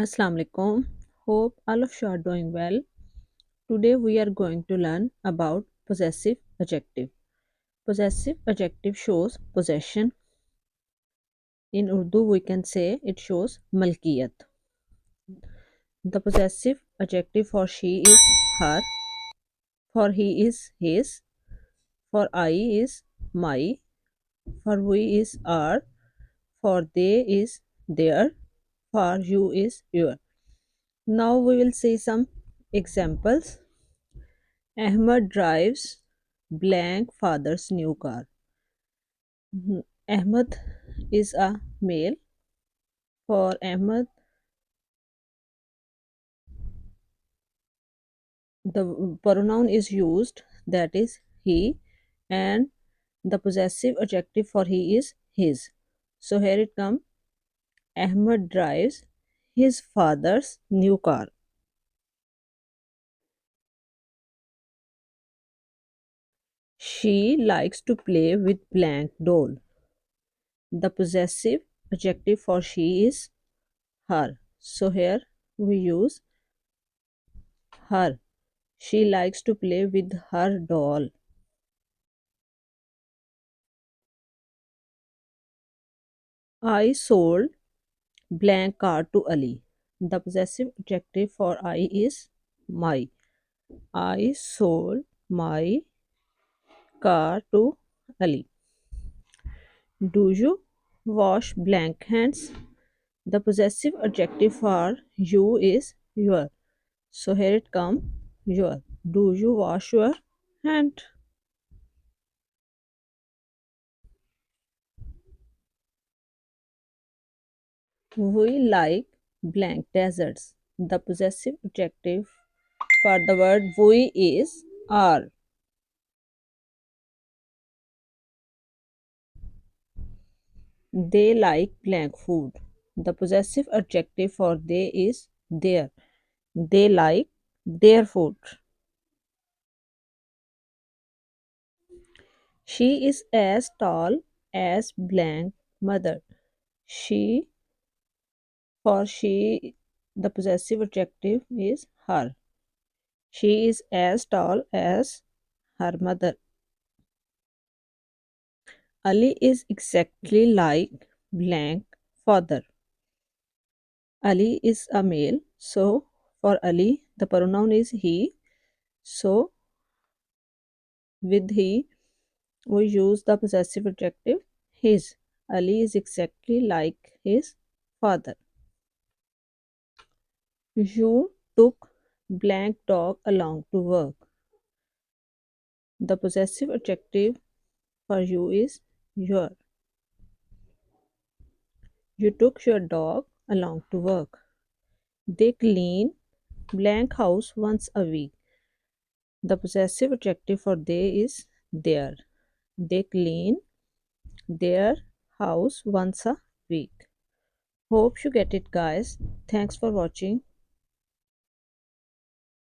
Assalamu alaikum. Hope all of you are doing well. Today we are going to learn about possessive adjective. Possessive adjective shows possession. In Urdu we can say it shows malkiyat. The possessive adjective for she is her, for he is his, for I is my, for we is our, for they is their, for you is your. Now we will see some examples. Ahmed drives blank father's new car. Ahmed is a male. For Ahmed, the pronoun is used, that is he, and the possessive adjective for he is his. So here it comes. Ahmed drives his father's new car. She likes to play with blank doll. The possessive adjective for she is her. So here we use her. She likes to play with her doll. I sold blank car to Ali. The possessive adjective for I is my. I sold my car to Ali. Do you wash blank hands? The possessive adjective for you is your. So here it comes your. Do you wash your hand? We like blank deserts. The possessive adjective for the word we is are. They like blank food. The possessive adjective for they is their. They like their food. She is as tall as blank mother. She, for she, the possessive adjective is her. She is as tall as her mother. Ali is exactly like blank father. Ali is a male, so for Ali the pronoun is he. So with he we use the possessive adjective his. Ali is exactly like his father. You took blank dog along to work. The possessive adjective for you is your. You took your dog along to work. They clean blank house once a week. The possessive adjective for they is their. They clean their house once a week. Hope you get it, guys. Thanks for watching.